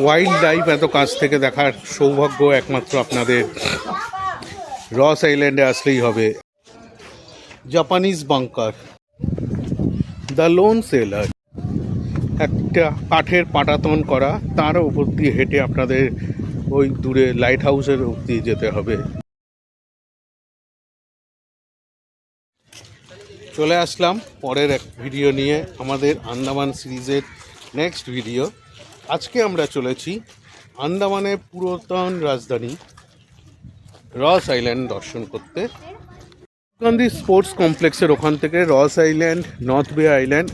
Wild life এত কাছ থেকে দেখার সৌভাগ্য একমাত্র আপনাদের রস আইল্যান্ডে আসলেই হবে। Japanese bunker, the loan seller, একটা কাঠের পাটাতন করা, তার উপর দিয়ে হেঁটে আপনাদের ওই দূরে লাইট হাউসের অবধি যেতে হবে। চলে আসলাম পরের এক ভিডিও নিয়ে, আমাদের আন্দামান সিরিজের নেক্সট ভিডিও। আজকে আমরা চলেছি আন্দামানের পুরাতন রাজধানী রস আইল্যান্ড দর্শন করতে। গান্ধী স্পোর্টস কমপ্লেক্সের ওখান থেকে রস আইল্যান্ড, নর্থ বে আইল্যান্ড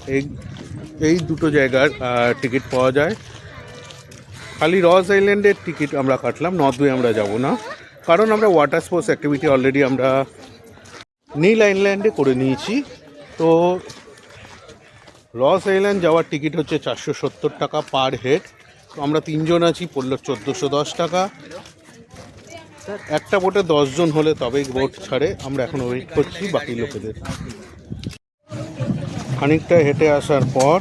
এই দুটো জায়গার টিকিট পাওয়া যায়। খালি রস আইল্যান্ডের টিকিট আমরা কাটলাম, নর্থ বে আমরা যাব না, কারণ আমরা ওয়াটার স্পোর্টস অ্যাক্টিভিটি অলরেডি আমরা নীল আইল্যান্ডে করে নিয়েছি। তো রস আইল্যান্ড যাওয়ার টিকিট হচ্ছে 470 টাকা পার হেড। তো আমরা 3 জন আছি, পড়লো 1410 টাকা। একটা বোটে 10 জন হলে তবেই বোট ছাড়ে। আমরা এখন ওয়েট করছি বাকি লোকেদের। খানিকটা হেঁটে আসার পর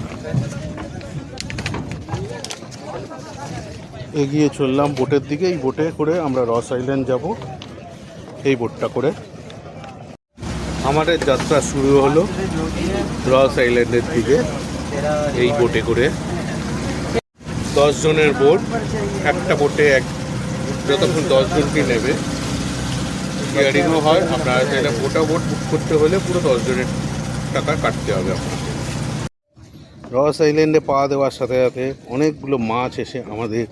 এগিয়ে চললাম বোটের দিকে। এই বোটে করে আমরা রস আইল্যান্ড যাব, এই বোটটা করে আমাদের যাত্রা শুরু হলো রস আইল্যান্ডের দিকে। এই বোটে করে 10 জনের বোট, একটা বোটে যতক্ষণ 10 জনকে নেবে, শেয়ারিংও হয়। আপনারা চাইলে বোট বুক করতে হলে পুরো 10 জনের টাকা কাটতে হবে আপনাকে। রস আইল্যান্ডে পা দেওয়ার সাথে সাথে অনেকগুলো মাছ এসে আমাদের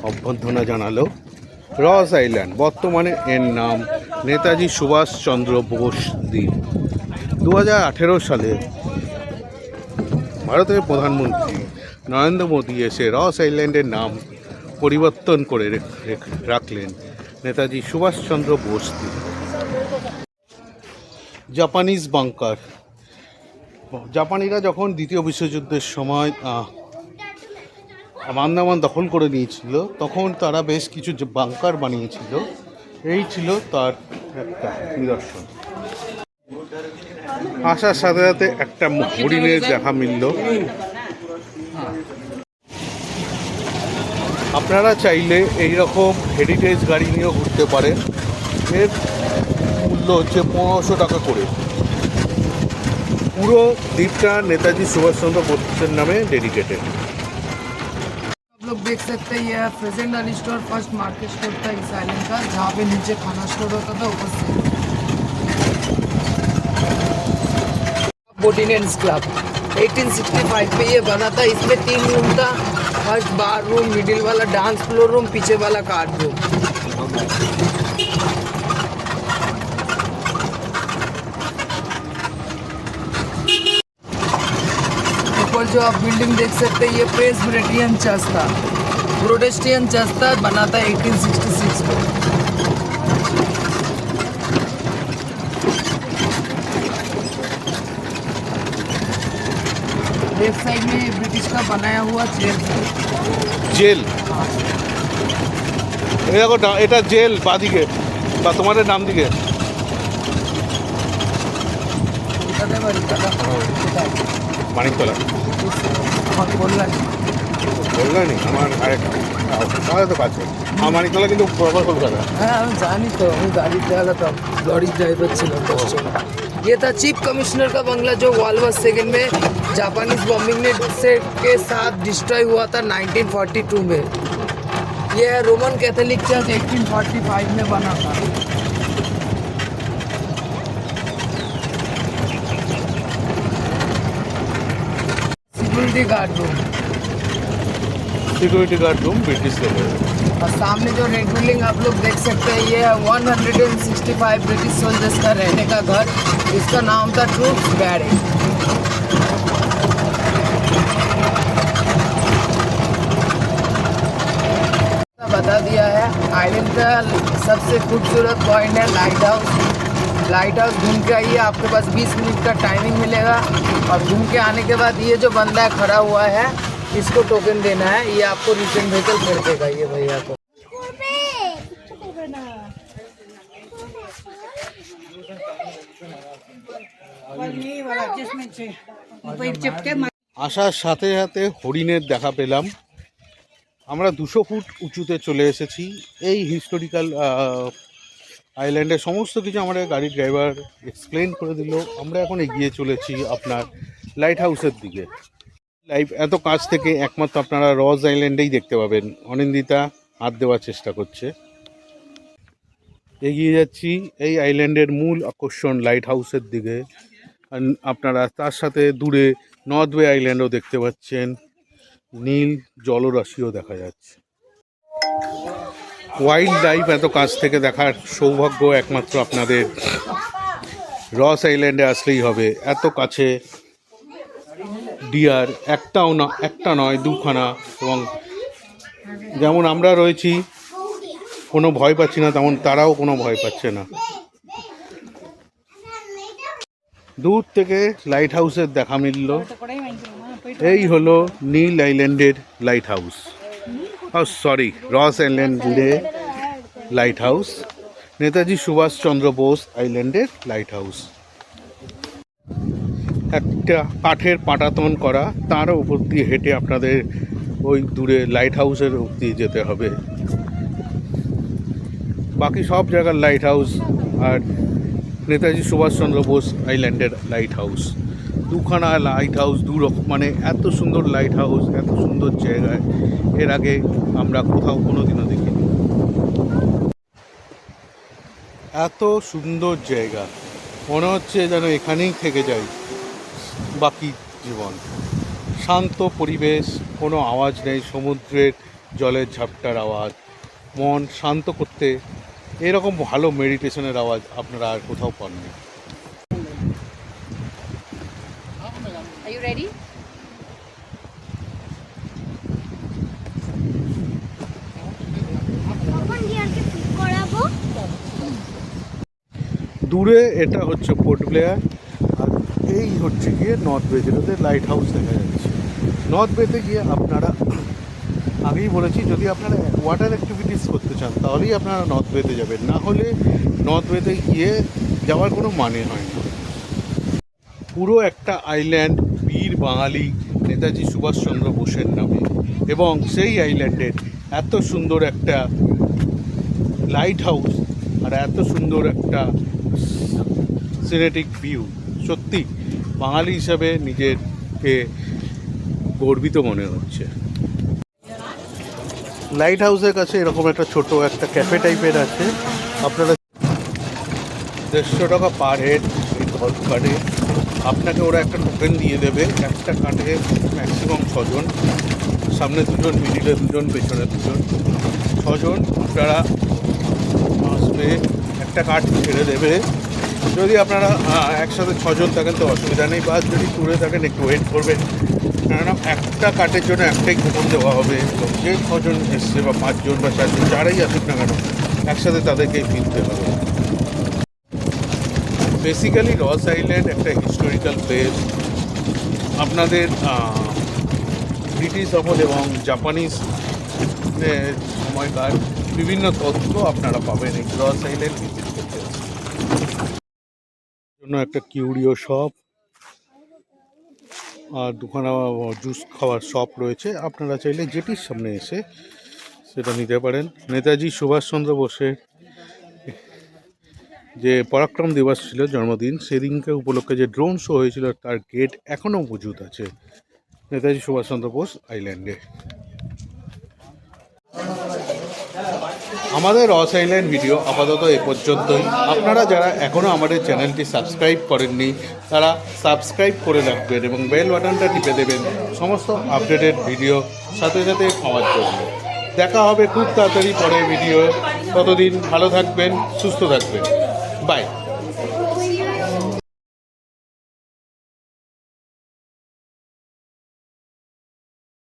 অভ্যর্থনা জানালো। রস আইল্যান্ড, বর্তমানে এর নাম নেতাজি সুভাষচন্দ্র বোস দ্বীপ। 2018 সালে ভারতের প্রধানমন্ত্রী নরেন্দ্র মোদী এসে রস আইল্যান্ডের নাম পরিবর্তন করে রাখলেন নেতাজি সুভাষচন্দ্র বোস দ্বীপ। জাপানিজ বাংকার, জাপানিরা যখন দ্বিতীয় বিশ্বযুদ্ধের সময় আন্দামান দখল করে নিয়েছিল, তখন তারা বেশ কিছু বাংকার বানিয়েছিল। এই ছিল তার একটা নিদর্শন। আসার সাথে সাথে একটা হরিণের দেখা মিলল। আপনারা চাইলে এইরকম হেরিটেজ গাড়ি নিয়েও ঘুরতে পারেন। এর মূল্য হচ্ছে 1500 টাকা করে। পুরো দ্বীপটা নেতাজি সুভাষচন্দ্র বোসের নামে ডেডিকেটেড। आप लोग देख सकते हैं ये present Ali store first market store था इस आइलैंड का, जहाँ पे नीचे खाना स्टोर होता था ऊपर से। बोटिनियंस क्लब 1865 में ये बना था। इसमें 3 रूम था, फर्स्ट बार रूम, मिडिल वाला डांस फ्लोर रूम, पीछे वाला कार्ड रूम। जो आप बिल्डिंग देख सकते हैं ये प्रेसबिटेरियन चर्च था, प्रोटेस्टेंट चर्च था, बना था 1866 में। लेफ्ट साइड में ब्रिटिश का बनाया हुआ जेल। দেখো এটা জেল, বাদিকে বা তোমাদের নাম দিকে মানিকতলা বললানি আমার তাহলে তো কাছে। আমার মানিকতলা কিন্তু প্রপার কলকাতা। হ্যাঁ আমি জানি তো, আমি গাড়ি চালাতাম, लॉरी ड्राइवर ছিলাম 10 জন। ये था चीफ कमिश्नर का बंगला जो वर्ल्ड वॉर सेकेंड में जापानीज बॉम्बिंग के साथ डिस्ट्रॉय हुआ था 1942 में। ये है रोमन कैथोलिक चर्च, 1845 में बना था। सिक्योरिटी गार्ड रूम ब्रिटिश लोग। और सामने जो रेड बिल्डिंग आप लोग देख सकते हैं ये है 165 ब्रिटिश सोल्जर्स का रहने का घर। इसका नाम था ट्रूप्स बैरेक। बता दिया है। आइलैंड का सबसे खूबसूरत पॉइंट है लाइट हाउस। लाइट हाउस घूम के आइए, आपके पास 20 मिनट का टाइमिंग मिलेगा। और घूम के आने के बाद ये जो बंदा है खड़ा हुआ है, इसको टोकन देना है, ये आपको रिटर्न व्हीकल कर देगा ये भैया को। আসার সাথে সাথে হরিণের দেখা পেলাম। আমরা 200 ফুট উঁচুতে চলে এসেছি। এই হিস্টোরিক্যাল আইল্যান্ডের সমস্ত কিছু আমাদের গাড়ির ড্রাইভার এক্সপ্লেন করে দিল। আমরা এখন এগিয়ে চলেছি আপনার লাইট হাউসের দিকে। লাইভ এত কাছ থেকে একমাত্র আপনারা রস আইল্যান্ডেই দেখতে পাবেন। অনিন্দিতা হাত দেওয়ার চেষ্টা করছে। এগিয়ে যাচ্ছি এই আইল্যান্ডের মূল আকর্ষণ লাইট হাউসের দিকে। আপনারা তার সাথে দূরে নর্থ বে আইল্যান্ডও দেখতে পাচ্ছেন, নীল জলরাশিও দেখা যাচ্ছে। ওয়াইল্ড লাইফ এত কাছ থেকে দেখার সৌভাগ্য একমাত্র আপনাদের রস আইল্যান্ডে আসলেই হবে। এত কাছে ডিয়ার একটা নয় দুখানা, এবং যেমন আমরা রয়েছি কোনো ভয় পাচ্ছি না, তেমন তারাও কোনো ভয় পাচ্ছে না। দূর থেকে লাইট হাউসের দেখা মিলল। এই হলো নীল আইল্যান্ডের লাইট হাউস, রস আইল্যান্ডে লাইট হাউস, নেতাজি সুভাষচন্দ্র বোস আইল্যান্ডের লাইট হাউস। একটা কাঠের পাটাতন করা, তার উপর দিয়ে হেঁটে আপনাদের ওই দূরে লাইট হাউসের অবধি যেতে হবে। বাকি সব জায়গার লাইট হাউস আর নেতাজি সুভাষচন্দ্র বোস আইল্যান্ডের লাইট হাউস, দুখানা লাইট হাউস, দুরকম, মানে এত সুন্দর লাইট হাউস, এত সুন্দর জায়গায় এর আগে আমরা কোথাও কোনোদিনও দেখিনি। এত সুন্দর জায়গা, মনে হচ্ছে যেন এখানেই থেকে যাই বাকি জীবন। শান্ত পরিবেশ, কোনো আওয়াজ নেই, সমুদ্রের জলের ঝাপটার আওয়াজ মন শান্ত করতে। এরকম ভালো মেডিটেশনের আওয়াজ আপনারা আর কোথাও পাননি। Are you ready? দূরে এটা হচ্ছে পোর্ট ব্লেয়ার, আর এই হচ্ছে গিয়ে নর্থ বে, যেটাতে লাইট হাউস দেখা যাচ্ছে। নর্থ বেতে গিয়ে আপনারা, আগেই বলেছি, যদি আপনারা ওয়াটার অ্যাক্টিভিটিস করতে চান তাহলেই আপনারা নর্থ বেতে যাবেন, না হলে নর্থ বেতে গিয়ে যাওয়ার কোনো মানে হয় না। পুরো একটা আইল্যান্ড বীর বাঙালি নেতাজি সুভাষচন্দ্র বোসের নামে, এবং সেই আইল্যান্ডের এত সুন্দর একটা লাইট হাউস আর এত সুন্দর একটা সিনেটিক ভিউ, সত্যি বাঙালি হিসাবে নিজেকে গর্বিত মনে হচ্ছে। লাইট হাউসের কাছে এরকম একটা ছোট একটা ক্যাফে টাইপের আছে। আপনারা 150 টাকা পার হেড এই গল্ফ কার্ডে আপনাকে ওরা একটা টোকেন দিয়ে দেবে। একটা কার্ডে ম্যাক্সিমাম 6 জন, সামনে 2 জন, মিডিলে 2 জন, পেছনে 2 জন, 6 জন আপনারা আসবে, একটা কার্ড ছেড়ে দেবে। যদি আপনারা একসাথে 6 জন থাকেন তো অসুবিধা নেই, বা যদি ট্যুরে থাকেন একটু ওয়েট করবেন, কেননা একটা কার্ডের জন্য একটাই কুপন দেওয়া হবে। যে 6 জন এসছে বা 5 জন বা 4 জন, যারাই আসুক না কেন, একসাথে তাদেরকেই ফিরতে হবে। বেসিক্যালি রস আইল্যান্ড একটা হিস্টোরিক্যাল প্লেস। আপনাদের ব্রিটিশ আমল এবং জাপানিজ সময়কার বিভিন্ন তথ্য আপনারা পাবেন এই রস আইল্যান্ড ভিজিট করতে। জন্য একটা কিউরিও শপ আর দুখানা জুস খাওয়ার শপ রয়েছে। আপনারা চাইলে যেটির সামনে এসে সেটা নিতে পারেন। নেতাজি সুভাষচন্দ্র বোসের যে পরাক্রম দিবস ছিল, জন্মদিন, সেদিনকে উপলক্ষে যে ড্রোন শো হয়েছিল তার গেট এখনও মজুদ আছে নেতাজি সুভাষচন্দ্র বোস আইল্যান্ডে। আমাদের রস আইল্যান্ড ভিডিও আপাতত এ পর্যন্তই। আপনারা যারা এখনও আমাদের চ্যানেলটি সাবস্ক্রাইব করেননি তারা সাবস্ক্রাইব করে রাখবেন এবং বেল বাটনটা টিপে দেবেন সমস্ত আপডেটেড ভিডিও সাথে সাথে পাওয়ার জন্য। দেখা হবে খুব তাড়াতাড়ি পরের ভিডিও। ততদিন ভালো থাকবেন, সুস্থ থাকবেন। বাই।